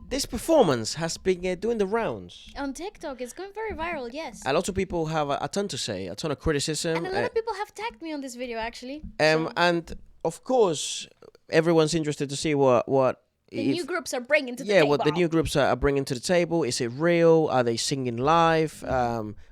This performance has been doing the rounds. On TikTok, it's going very viral, yes. A lot of people have a ton to say, a ton of criticism. And a lot of people have tagged me on this video, actually. And of course, everyone's interested to see what the new groups are bringing to the table. Yeah, what the new groups are bringing to the table. Is it real? Are they singing live?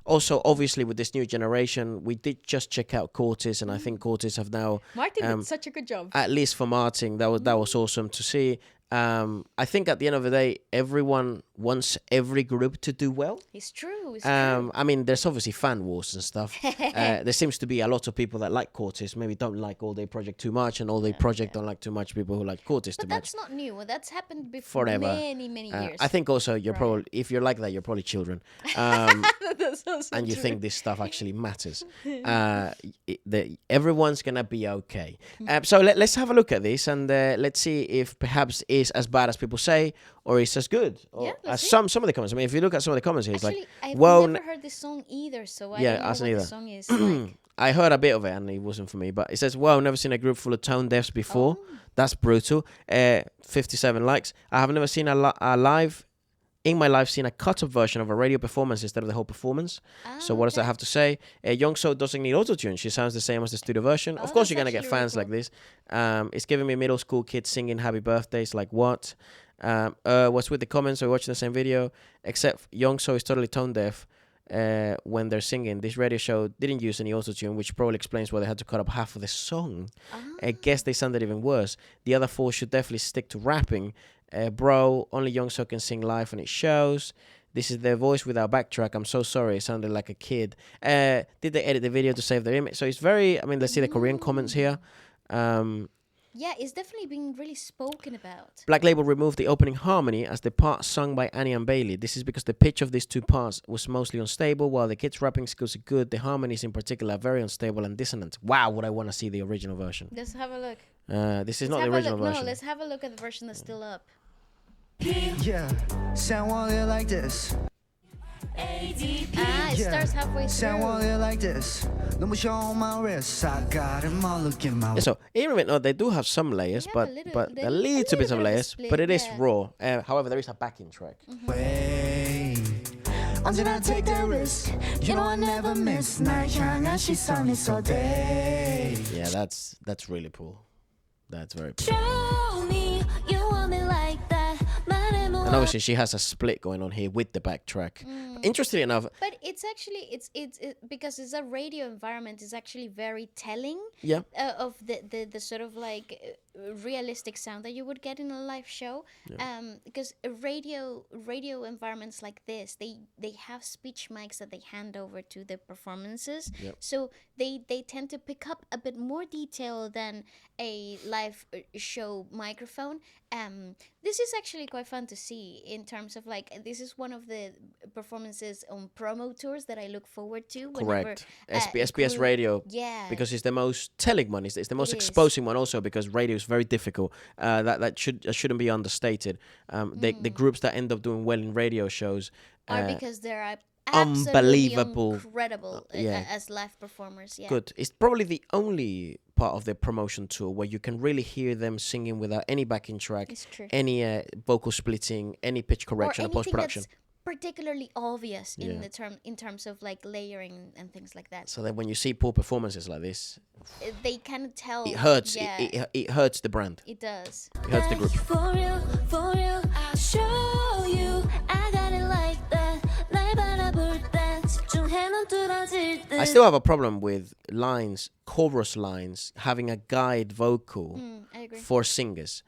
Also, obviously, with this new generation, we did just check out Cortis, and I think Cortis have now... Martin did such a good job. At least for Martin, that was awesome to see. I think at the end of the day, everyone wants every group to do well. It's true. It's true. I mean, there's obviously fan wars and stuff. There seems to be a lot of people that like Cortis, maybe don't like All Day Project too much, and All Day Project don't like too much people who like Cortis too much. But that's not new. That's happened before Forever. Many years. I think also you're probably, if you're like that, you're probably children. That's also and you true. think this stuff actually matters. Everyone's gonna be okay. So let's have a look at this, and let's see if perhaps it's as bad as people say, or it's as good. Or as some of the comments. I mean, if you look at some of the comments here, it's actually, like, I've well, never heard this song either, so I yeah, don't know what neither. the song is like. I heard a bit of it, and it wasn't for me. But it says, "Wow, never seen a group full of tone deafs before. That's brutal." 57 likes. I have never seen a live. In my life, seen a cut-up version of a radio performance instead of the whole performance. So what does that have to say? Youngso doesn't need autotune. She sounds the same as the studio version. Of course, you're gonna get fans like this. It's giving me middle school kids singing "Happy Birthdays." Like what? What's with the comments? Are we watching the same video? Except Youngso is totally tone deaf when they're singing. This radio show didn't use any autotune, which probably explains why they had to cut up half of the song. I guess they sounded even worse. The other four should definitely stick to rapping. Bro, only Youngso can sing live and it shows. This is their voice without backtrack. I'm so sorry. It sounded like a kid. Did they edit the video to save their image? So it's very... I mean, let's see the Korean comments here. Yeah, it's definitely being really spoken about. Black Label removed the opening harmony as the part sung by Annie and Bailey. This is because the pitch of these two parts was mostly unstable, while the kids' rapping skills are good. The harmonies in particular are very unstable and dissonant. Wow, would I want to see the original version. Let's have a look. This is not the original version. No, let's have a look at the version that's still up. Yeah, sound like this. It starts halfway through. Like this. No show on my wrist. I got him all looking my. Yeah, so even though they do have some layers, but a little bit of layers, but it is raw. However, there is a backing track. Until I take the risk, you know I never miss. Night 향한 시선이 so day. Yeah, that's really cool. That's very cool. Show me you want me like that. And obviously she has a split going on here with the backtrack. Interestingly enough, but it's actually it's because it's a radio environment, it's actually very telling of the sort of like realistic sound that you would get in a live show. Because radio environments like this, they have speech mics that they hand over to the performances, so they tend to pick up a bit more detail than a live show microphone. This is actually quite fun to see in terms of like, this is one of the performances on promo tours that I look forward to. Correct. SBS radio. Yeah. Because it's the most telling one. It's the most exposing one also, because radio is very difficult. That shouldn't be understated. The groups that end up doing well in radio shows are because there are unbelievable, incredible as live performers. Yeah. Good. It's probably the only part of their promotion tour where you can really hear them singing without any backing track, any vocal splitting, any pitch correction or post-production. Particularly obvious in terms of like layering and things like that. So that when you see poor performances like this, they can tell it hurts. Yeah. It hurts the brand. It does. It hurts the group. For real, I'll show you. I got it like that. I still have a problem with chorus lines, having a guide vocal for singers.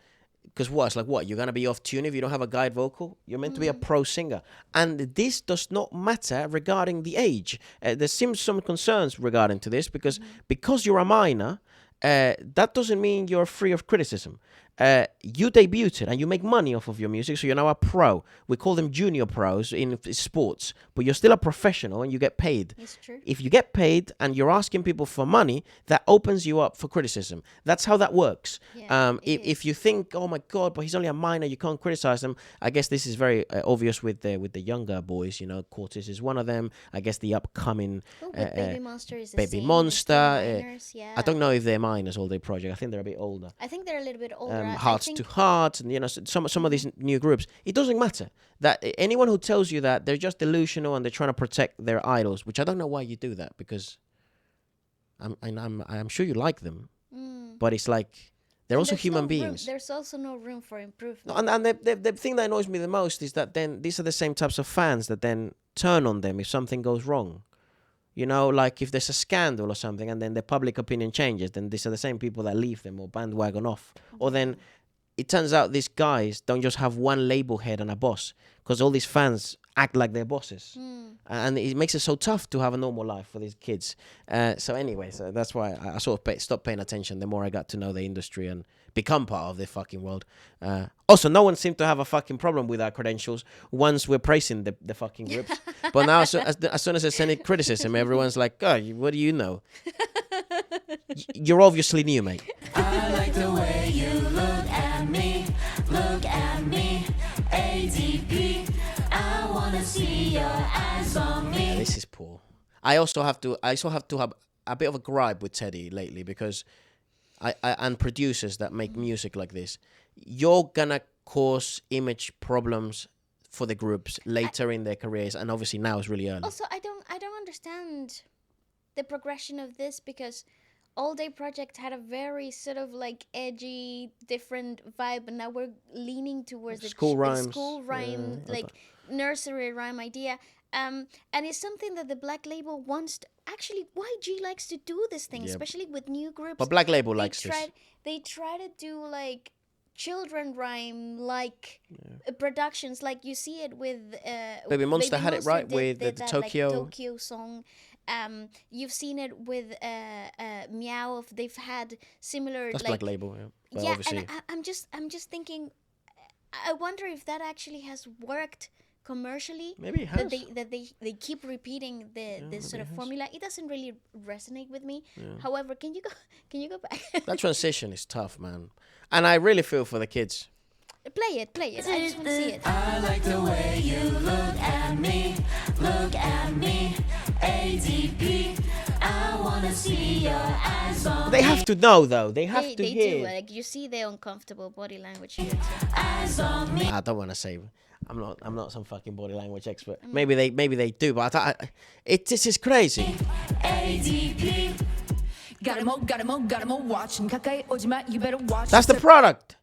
Because it's like, what? You're going to be off tune if you don't have a guide vocal? You're meant to be a pro singer. And this does not matter regarding the age. There seems some concerns regarding to this because you're a minor, that doesn't mean you're free of criticism. You debuted and you make money off of your music, so you're now a pro. We call them junior pros in sports, but you're still a professional and you get paid. It's true. If you get paid and you're asking people for money, that opens you up for criticism. That's how that works. Yeah, if you think, oh my God, but he's only a minor, you can't criticize them. I guess this is very obvious with the younger boys. You know, Cortis is one of them. I guess the upcoming Baby Monster is the Baby same. Monster. Minors, I don't know if they're minors, All Day Project. I think they're a bit older. I think they're a little bit older. Hearts to Heart, and some of these new groups. It doesn't matter that anyone who tells you that they're just delusional and they're trying to protect their idols, which I don't know why you do that, because I'm sure you like them, but it's like they're also human beings. There's also no room for improvement. No, and the thing that annoys me the most is that then these are the same types of fans that then turn on them if something goes wrong. Like if there's a scandal or something and then the public opinion changes, then these are the same people that leave them or bandwagon off. Or then it turns out these guys don't just have one label head and a boss, because all these fans act like they're bosses. And it makes it so tough to have a normal life for these kids. So that's why I sort of stopped paying attention the more I got to know the industry and become part of the fucking world. Also, no one seemed to have a fucking problem with our credentials once we're praising the fucking groups. But now, as soon as there's any criticism, everyone's like, oh, what do you know? You're obviously new, mate. I like the way you look at me, ADP. I wanna see your eyes on me. Yeah, this is poor. I also have to have a bit of a gripe with Teddy lately, because and producers that make music like this, you're gonna cause image problems for the groups later in their careers, and obviously now it's really early. Also, I don't understand the progression of this, because All Day Project had a very sort of like edgy, different vibe, and now we're leaning towards the school rhyme, like nursery rhyme idea. And it's something that the Black Label wants to, actually, YG likes to do this thing, especially with new groups. But Black Label likes this. They try to do like children rhyme productions, like you see it with Baby Monster had it right with the Tokyo like, Tokyo song. You've seen it with Meow. They've had similar. That's like, Black Label, yeah. Well, yeah, obviously. and I'm just thinking. I wonder if that actually has worked commercially. Maybe it has. That they keep repeating this sort of formula. It doesn't really resonate with me. Yeah. However, can you go back? That transition is tough, man, and I really feel for the kids. Play it. I just want to see it. I like the way you look at me, ADP. I wanna see your eyes on me. They have to know, though. They have to hear. They do. Like you see the uncomfortable body language here too. Eyes on me. I don't want to say. I'm not some fucking body language expert. Maybe they do, but this is crazy. ADP. Got him all watching. You better watch. That's the product.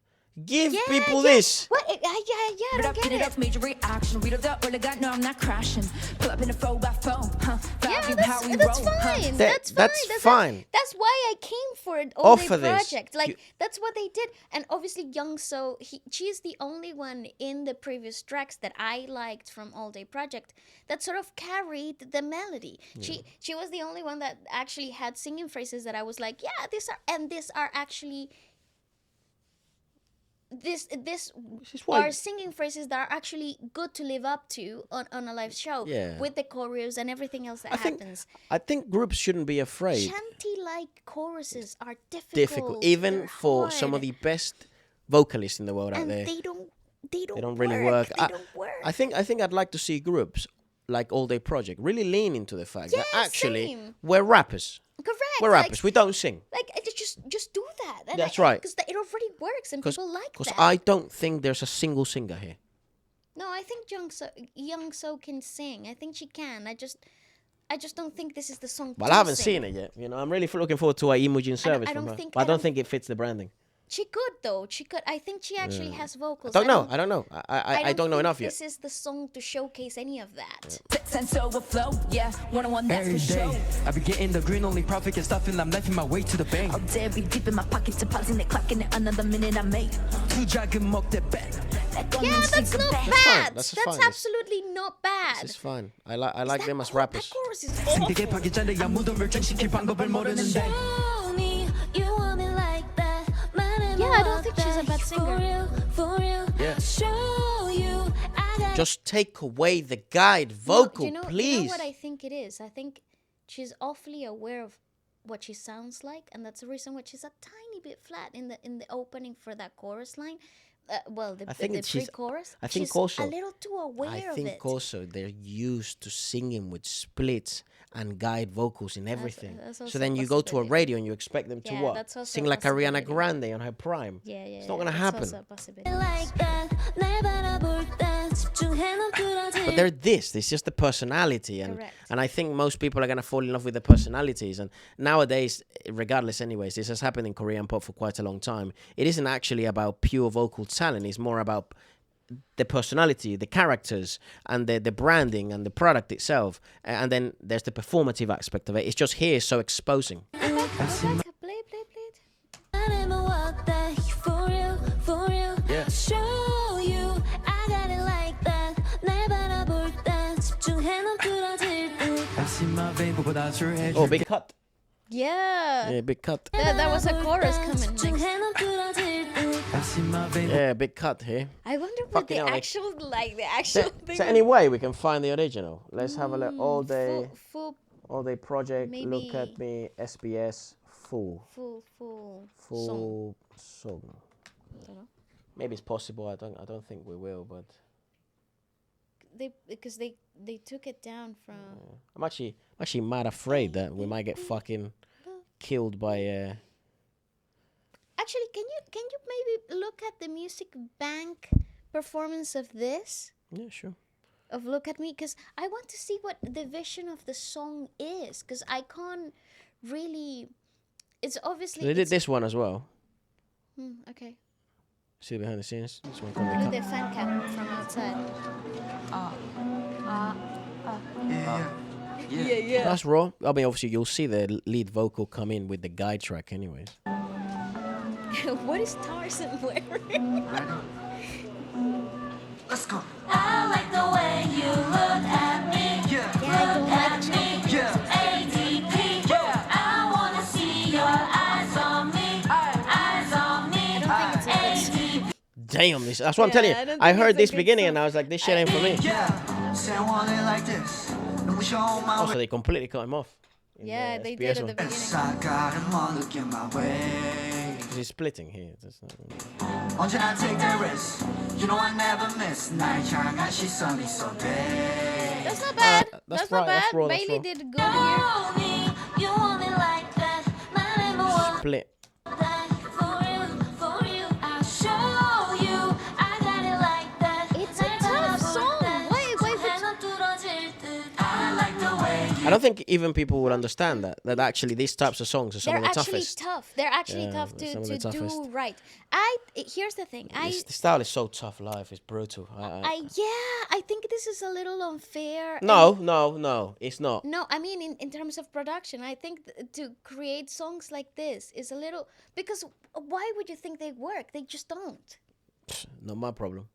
Give people this. What? Yeah, I don't get it. Major reaction. Read up early, got no, I'm not crashing. Pull up in a 4x4, huh? Yeah, that's fine. That's fine. That's why I came for it. All Day Project. This. Like that's what they did. And obviously, Young So she's the only one in the previous tracks that I liked from All Day Project that sort of carried the melody. Yeah. She was the only one that actually had singing phrases that I was like, yeah, these are actually. This are singing phrases that are actually good to live up to on a live show with the choreos and everything else that happens. I think groups shouldn't be afraid. Shanty-like choruses are difficult. Even for hard. Some of the best vocalists in the world out there. They don't really work. They don't work. I think I'd like to see groups like All Day Project really lean into the fact that actually we're rappers. Correct. We're rappers. We don't sing. Like just do that. And that's right. Because it already works and people like that. Because I don't think there's a single singer here. No, I think Young So can sing. I think she can. I just don't think this is the song. Well, I haven't seen it yet. I'm really looking forward to our Imogen service from her. But I don't think it fits the branding. She could though. She could. I think she actually has vocals. I don't know. I don't know enough yet. This is the song to showcase any of that. Sense overflow, yeah, one-on-one, that's for sure. I be getting the green, only profit and stuff, and I'm lifing my way to the bank. All day be deep in my pockets, depositing it, clocking it, another minute I make. Two dragon mock that back. Yeah, that's not bad. That's absolutely not bad. This is fine. I like them as rappers. That chorus is awful. Yeah, I don't think she's a bad singer. Yeah. Just take away the guide vocal, please. You know what I think it is? I think she's awfully aware of what she sounds like, and that's the reason why she's a tiny bit flat in the opening for that chorus line. well, I think the pre-chorus. I think she's also a little too aware I of think it. also they're used to singing with splits and guide vocals in everything. That's So also then a you go to a possibility. radio and you expect them to Yeah, what? that's also Sing a like Ariana possibility. Grande on her prime. Yeah, yeah. It's not gonna that's happen. Also a possibility. like that 날 바라볼 때 집중해 넌 But they're this. It's just the personality, and Correct. I think most people are gonna fall in love with the personalities. And nowadays, regardless, anyways, this has happened in Korean pop for quite a long time. It isn't actually about pure vocal talent. It's more about the personality, the characters, and the branding and the product itself. And then there's the performative aspect of it. It's just here so exposing. Play it. Yeah. Show you I got it like that 날 바라볼 때 집중해 넌 부러질 듯 마음보다 줄해 Oh, big cut. Yeah. Yeah, big cut. That was a chorus coming next. 집중해 넌 부러질 듯 Yeah, big cut here. I wonder what Fucking the hell, actual, like, the So, actual thing. so any way we can find the original? Let's have a look. All day, Full all day project. Look maybe- at me. SBS full song. song. Don't know. Maybe it's possible. I don't think we will, but Because they took it down from. I'm actually mad afraid that we might get fucking killed by. Actually, can you maybe look at the music bank performance of this? Yeah, sure. Of Look at Me, because I want to see what the vision of the song is, because I can't really. It's obviously. They did this one as well. Okay. See behind the scenes. This one Look can the fan cam from outside. yeah. That's raw. I mean, obviously, you'll see the lead vocal come in with the guide track, anyways. What is Tarzan wearing? Let's go. I like the way you look at me Yeah. I don't like Chinese. Yeah. ADP I wanna see your eyes on me eyes on me I don't think it's a good song. Damn, that's what I'm telling I you. don't I think heard it's a this good beginning song. and I was like, this shit ain't for me. Yeah. Say I want it like this. 눈부셔 my Also, they completely cut him off. in Yeah, the they SBS did at one. the beginning. I got him all looking my way. 'Cause he's splitting here. That's not... 언제나 take the risk. You know I never miss. 날 향한 시선이 so big. That's not bad. that's That's not right, that's bad. raw, that's Bailey raw. did good here. You want it like that 나를 모아 Split. For you I'll show you I got it like that It's a tough song. Wait. 넌 뚫어질 듯 I like the way I don't think even people would understand that actually these types of songs are some They're of the actually toughest. tough. They're actually Yeah, tough some of to the toughest. do right. Here's the thing. The style is so tough live. It's brutal. I think this is a little unfair. No, it's not. No, I mean in terms of production, I think to create songs like this is a little, because why would you think they work? They just don't. Not my problem.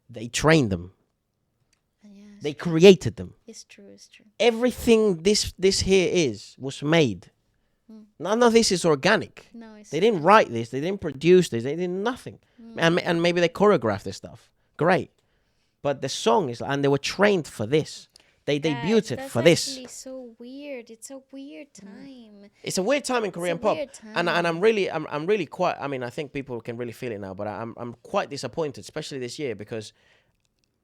They trained them. Yes, They created them. it's true. Everything this here was made. None of this is organic. No, it's They didn't write this. They didn't produce this. They did nothing. And maybe they choreographed this stuff. Great. But the song is, and they were trained for this. They debuted it for That's this. actually so weird. It's a weird time. It's a weird time in Korean pop, weird and time. I'm really quite. I mean, I think people can really feel it now, but I'm quite disappointed, especially this year, because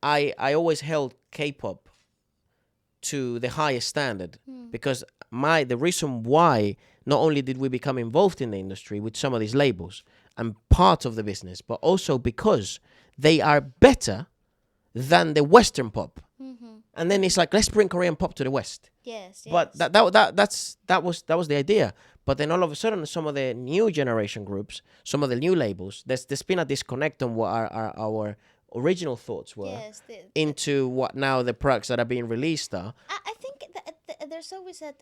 I always held K-pop to the highest standard, because the reason why not only did we become involved in the industry with some of these labels and part of the business, but also because they are better than the Western pop. And then it's like, let's bring Korean pop to the West. Yes. But that was the idea. But then all of a sudden, some of the new generation groups, some of the new labels, there's been a disconnect on what our original thoughts were Yes. into what now the products that are being released are. I think that there's always that.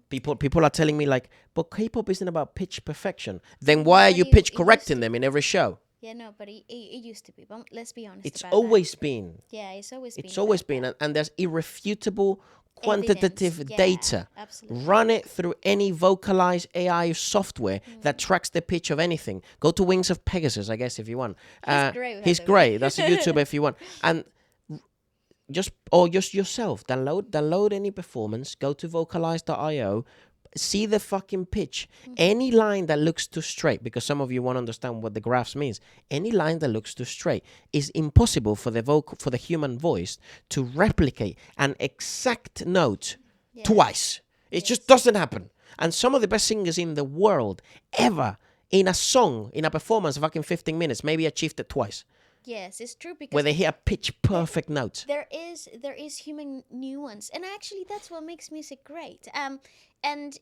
People are telling me like, but K-pop isn't about pitch perfection. Then why are But you it pitch used correcting to them in every show? Yeah, no, but it used to be. But let's be honest. It's about always been. That. Yeah, it's always been. It's always like been, that. and there's irrefutable quantitative Evidence, yeah, data. absolutely. Run it through any vocalized AI software that tracks the pitch of anything. Go to Wings of Pegasus, I guess, if you want. He's great. He's great. That's a YouTuber if you want. And just yourself, download any performance. Go to vocalize.io. see the fucking pitch. Any line that looks too straight, because some of you won't understand what the graphs means. Any line that looks too straight is impossible for the human voice to replicate an exact note twice. It just doesn't happen. And some of the best singers in the world ever, in a song, in a performance of fucking 15 minutes, maybe achieved it twice. Yes, it's true, because Where they hear a pitch perfect note. There is human nuance, and actually that's what makes music great. And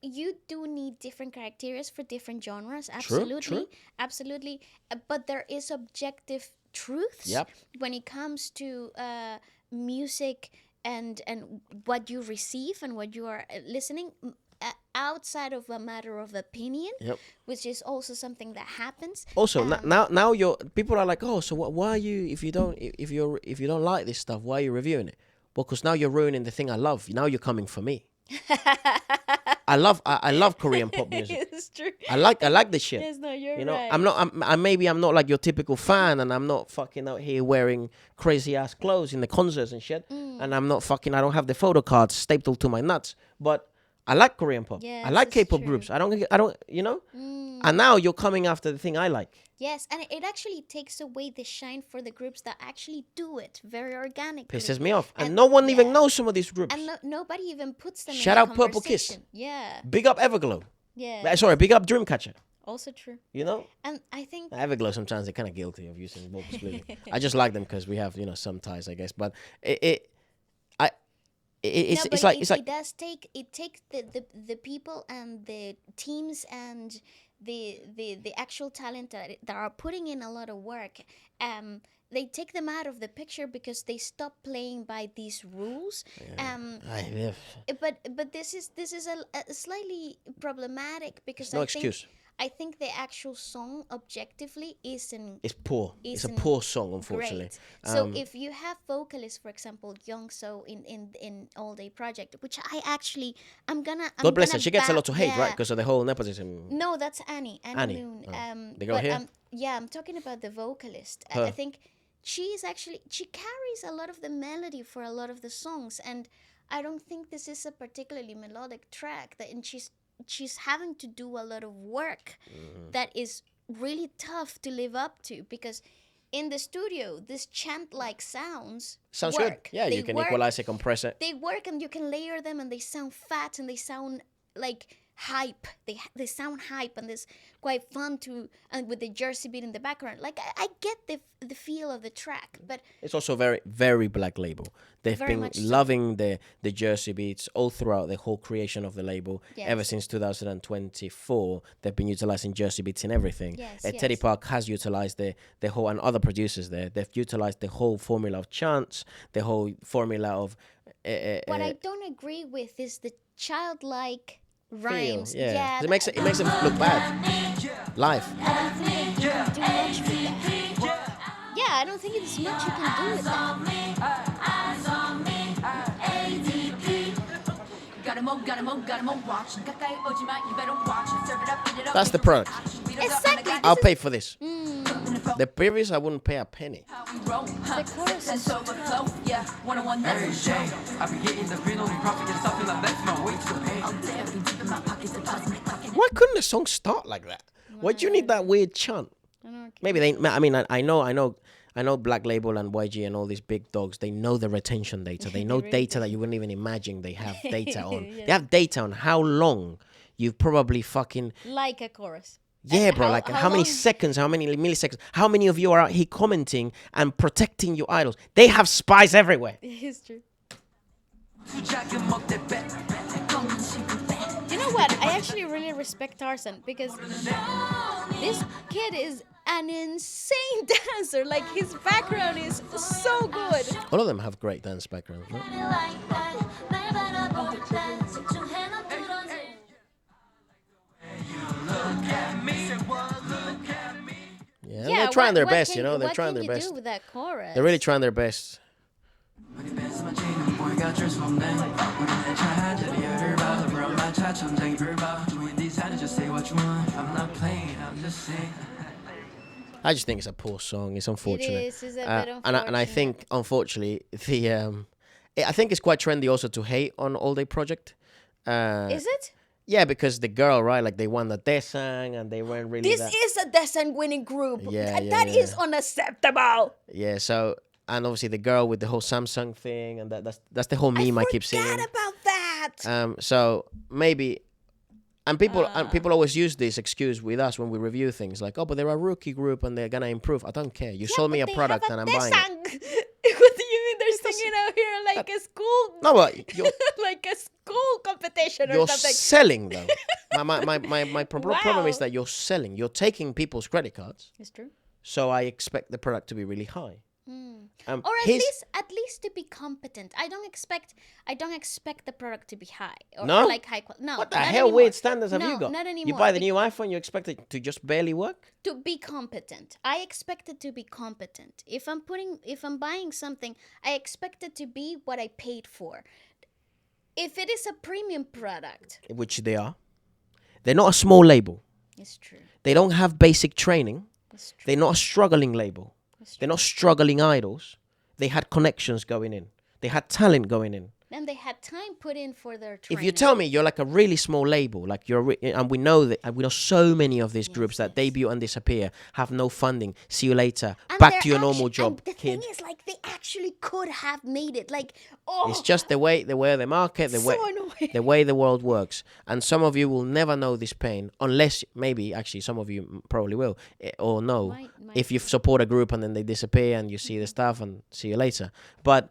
you do need different criteria for different genres. Absolutely, true. Absolutely. But there is objective truths when it comes to music and what you receive and what you are listening. Outside of a matter of opinion, which is also something that happens. Also, now you're people are like, oh, so why are you if you don't like this stuff, why are you reviewing it? Well, because now you're ruining the thing I love. Now you're coming for me. I love Korean pop music. It's true. I like the shit. Yes, no, you're you know, right. maybe I'm not like your typical fan, and I'm not fucking out here wearing crazy ass clothes in the concerts and shit, and I don't have the photo cards stapled to my nuts, but I like Korean pop. Yes, I like K-pop true. groups. I don't, you know? And now you're coming after the thing I like. Yes, and it actually takes away the shine for the groups that actually do it very organically. Pisses me off. And no one even knows some of these groups. And nobody even puts them Shout in out the Purple Kiss. conversation. Yeah. Big up Everglow. Yeah. Sorry, big up Dreamcatcher. Also true. You know? And I think Everglow, sometimes they're kind of guilty of using vocal splitting. I just like them because we have, some ties, I guess. But it does take the people and the teams and the actual talent that are putting in a lot of work. They take them out of the picture because they stop playing by these rules. But this is a slightly problematic because no excuse. I think the actual song objectively isn't. It's poor. It's a poor song, unfortunately. Great. So if you have vocalists, for example, Youngso in All Day Project, which I'm gonna. God bless her. She gets a lot of hate, right? Because of the whole nepotism. No, that's Annie Moon. Oh. They go here. I'm talking about the vocalist. I think she carries a lot of the melody for a lot of the songs, and I don't think this is a particularly melodic track. And she's having to do a lot of work that is really tough to live up to, because in the studio this chant-like sounds good. Yeah, they you can work, equalize it, compress it. They work, and you can layer them, and they sound fat, and they sound like hype. They sound hype, and it's quite fun and with the Jersey beat in the background. Like I get the feel of the track, but it's also very, very Black Label. They've been loving the Jersey beats all throughout the whole creation of the label. Yes. Ever since 2024, they've been utilizing Jersey beats in everything. Yes, Teddy Park has utilized the whole, and other producers there. They've utilized the whole formula of chants, the whole formula of. What I don't agree with is the childlike rhymes. Yeah. It makes it look bad. Live. I don't think you can do much with that. Yeah, I don't think it's much you can do with that. That's the product. Exactly. I'll pay for this. The previous, I wouldn't pay a penny. The chorus is Why couldn't the song start like that? Why do you need that weird chant? Maybe they. I mean, I know Black Label and YG and all these big dogs. They know the retention data. They know data that you wouldn't even imagine they have data on. Yeah. They have data on how long you've probably fucking. like a chorus. Yeah, bro. Like how many seconds, how many milliseconds, how many of you are out here commenting and protecting your idols? They have spies everywhere. It's true. You know what? I actually really respect Tarzan, because this kid is an insane dancer. Like, his background is so good. All of them have great dance backgrounds, right? Yeah, they're trying their best, you know. They're trying their best. What can you do with that chorus? They're really trying their best. I just think it's a poor song. It's unfortunate. It is. It's a bit unfortunate. And I think, unfortunately, I think it's quite trendy also to hate on All Day Project. Is it? Yeah, because the girl, right? Like they won the Desang and they weren't really. This is a Descent winning group. Yeah, That is unacceptable. Yeah. So and obviously the girl with the whole Samsung thing and that's the whole meme I keep seeing. Forget about that. So maybe. And people always use this excuse with us when we review things like, oh, but they're a rookie group and they're gonna improve. I don't care. You sold me a product and I'm buying it. What do you mean they're singing out here like a school? No, but you're, like a school competition or you're something. selling though. my problem is Wow. that you're selling. You're taking people's credit cards. It's true. So I expect the product to be really high. Or at least to be competent. I don't expect the product to be high or No? like high quality. No. What the not hell anymore. weird standards have No, you got? Not anymore. You buy the new iPhone, you expect it to just barely work? To be competent. I expect it to be competent. If I'm buying something, I expect it to be what I paid for. If it is a premium product, Which they are. They're not a small label. it's true. They don't have basic training. It's true. They're not a struggling label. They're not struggling idols. They had connections going in. They had talent going in. And they had time put in for their training. If you tell me you're like a really small label, like and we know that, and we know so many of these groups that debut and disappear, have no funding. See you later. And Back they're to your normal job, and the kid. thing is, like, they actually could have made it. Like, oh, It's just the way the market, so annoying. the way the world works. And some of you will never know this pain unless maybe actually some of you probably will or know Might if you support a group and then they disappear and you see the stuff and see you later. But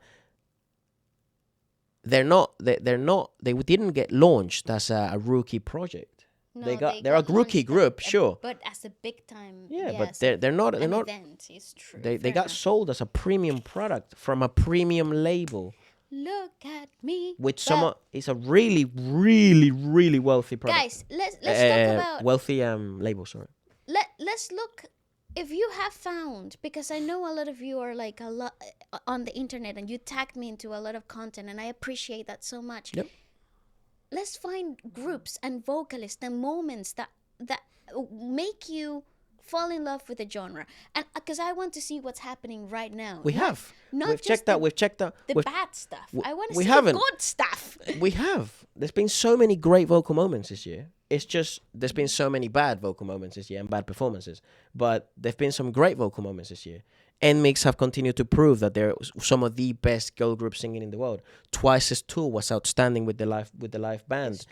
they didn't get launched as a rookie project. No, they're a rookie launched group, sure. But as a big time, Yeah, yes, but they're not event. It's true. they Fair got enough. sold as a premium product from a premium label. Look at me. Which Well, it's a really, really, really wealthy product. guys, let's talk about wealthy label. Sorry. let's look. If you have found, because I know a lot of you are like a lot on the internet and you tagged me into a lot of content and I appreciate that so much. Yep. Let's find groups and vocalists and moments that make you fall in love with the genre. And because I want to see what's happening right now. We have. Not We've just checked out. We've checked out. the we've- bad stuff. I want to we see haven't. the good stuff. We have. There's been so many great vocal moments this year. It's just there's been so many bad vocal moments this year and bad performances. But there've been some great vocal moments this year. NMIX have continued to prove that they're some of the best girl groups singing in the world. Twice's tour was outstanding with the live band.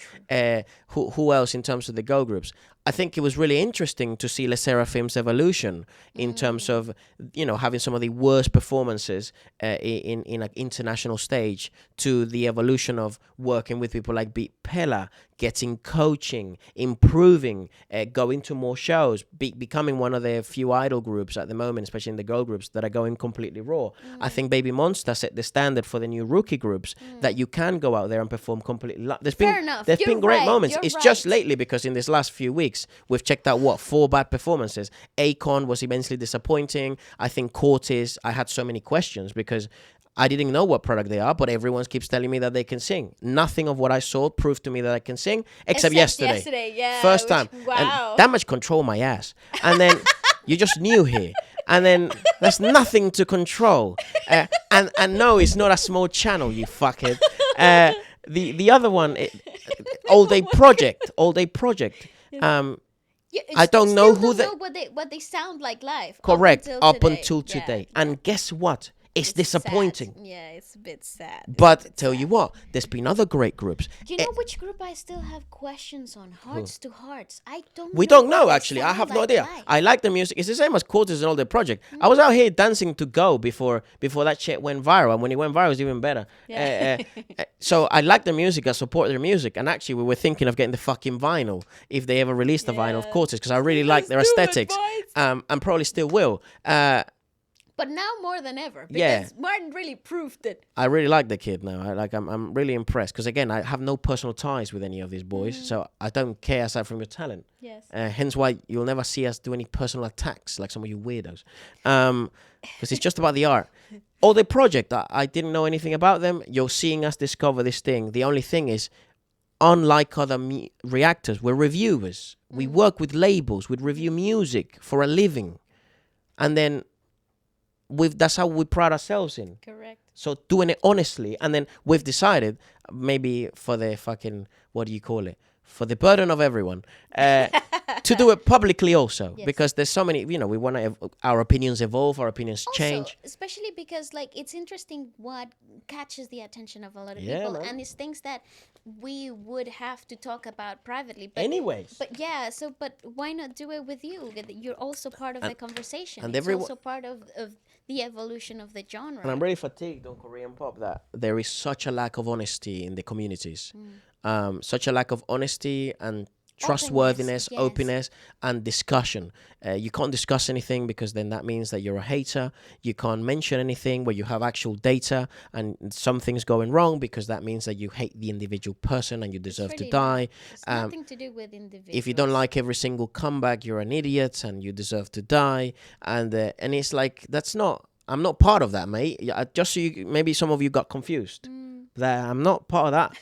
Who else in terms of the girl groups? I think it was really interesting to see Les Seraphim's evolution in terms of having some of the worst performances in an international stage to the evolution of working with people like Beat Pella, getting coaching, improving, going to more shows, becoming one of the few idol groups at the moment, especially in the girl groups, that are going completely raw. I think Baby Monster set the standard for the new rookie groups that you can go out there and perform completely. There's Fair enough. There's You're been great right. moments. You're It's just right. lately because in this last few weeks we've checked out 4 bad performances. Akon was immensely disappointing. I think Cortez, I had so many questions because I didn't know what product they are, but everyone keeps telling me that they can sing. Nothing of what I saw proved to me that I can sing, except yesterday. Yeah. First time. Wow. And that much control my ass. And then you're just new here. And then there's nothing to control. And no, it's not a small channel, you fuckhead. The other one, All Day Project. I don't know who what they sound like live. Correct. Up today. until Yeah. today. And guess what? It's Sad. disappointing. Yeah, it's a bit sad. But tell you what, there's been other great groups. You know which group I still have questions on? Hearts to Hearts. I don't. We know don't what know they actually. I sound have no like idea. live. I like the music. It's the same as Quarters and All the Project. I was out here dancing to Go before that shit went viral. And when it went viral, it was even better. So I like the music. I support their music. And actually, we were thinking of getting the fucking vinyl if they ever released the vinyl of Quarters because I really like their aesthetics. And probably still will. But now more than ever, because Yeah. Martin really proved it. I really like the kid now. I'm really impressed because again, I have no personal ties with any of these boys, so I don't care aside from your talent. Yes. Hence why you'll never see us do any personal attacks like some of you weirdos, because it's just about the art. All the project, I didn't know anything about them. You're seeing us discover this thing. The only thing is, unlike other reactors, we're reviewers. We work with labels. We review music for a living, and then that's how we pride ourselves in. Correct. So doing it honestly, and then we've decided maybe for the fucking, what do you call it? For the burden of everyone, to do it publicly also, Yes. because there's so many, you know, we want to our opinions evolve, our opinions change. Especially because like it's interesting what catches the attention of a lot of Yeah, people, man. and it's things that we would have to talk about privately. But Anyways, But yeah, but why not do it with you? You're also part of the conversation. and it's everyone- also part of the evolution of the genre. and I'm really fatigued on Korean pop that there is such a lack of honesty in the communities, such a lack of honesty and trustworthiness, yes. openness, and discussion. You can't discuss anything because then that means that you're a hater. You can't mention anything where you have actual data and something's going wrong, because that means that you hate the individual person and you deserve to Really die. It's nothing to do with individuals. If you don't like every single comeback, you're an idiot and you deserve to die. And it's like, I'm not part of that, mate. Just so you, maybe some of you got confused. That I'm not part of that.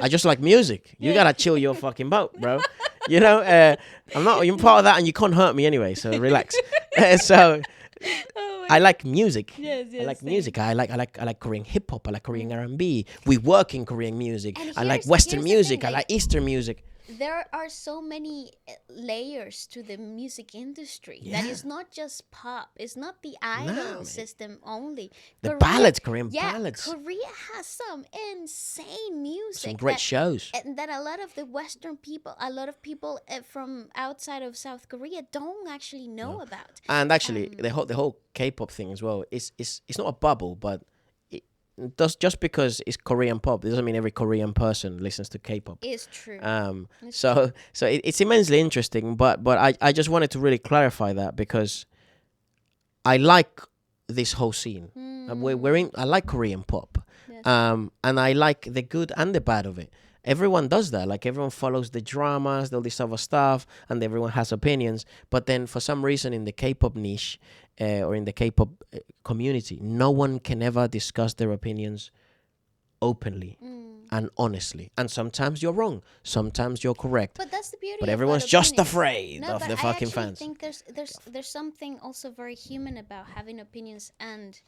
I just like music. You gotta chill your fucking boat, bro. You know, I'm not. You're part of that, and you can't hurt me anyway. So relax. So I like music. Yes, I like same. music. I like Korean hip hop. I like Korean R&B. We work in Korean music. And I like here's- Western here's the music. thing, I like- like Eastern music. There are so many layers to the music industry that Yeah. is not just pop. It's not the idol mate. system only. The ballads, Korean yeah, ballads. Korea has some insane music. Some great shows. And that a lot of the Western people, a lot of people from outside of South Korea don't actually know about. And actually, the whole K-pop thing as well. It's not a bubble, but it does, just because it's Korean pop, it doesn't mean every Korean person listens to K-pop. It's true. So it's immensely interesting. But I just wanted to really clarify that, because I like this whole scene. I like Korean pop, and I like the good and the bad of it. Everyone does that. Like, everyone follows the dramas, all this other stuff, and everyone has opinions. But then for some reason in the K-pop niche, or in the K-pop community, no one can ever discuss their opinions openly and honestly. And sometimes you're wrong, sometimes you're correct. But that's the beauty. But about everyone's just opinions. afraid No, of but the fucking I fans. think there's something also very human about having opinions and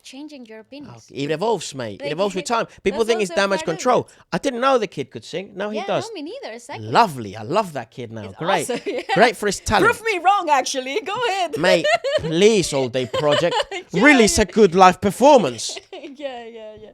changing your opinions. It evolves, mate. It Like, evolves with time. People that's think it's also damage part of control. it. I didn't know the kid could sing. Now he Yeah, does. no, me neither. Exactly. Lovely. I love that kid now. Great. awesome, yeah. Great for his talent. Prove me wrong, actually. Go ahead. Mate, please, All Day Project. Release a good live performance. yeah.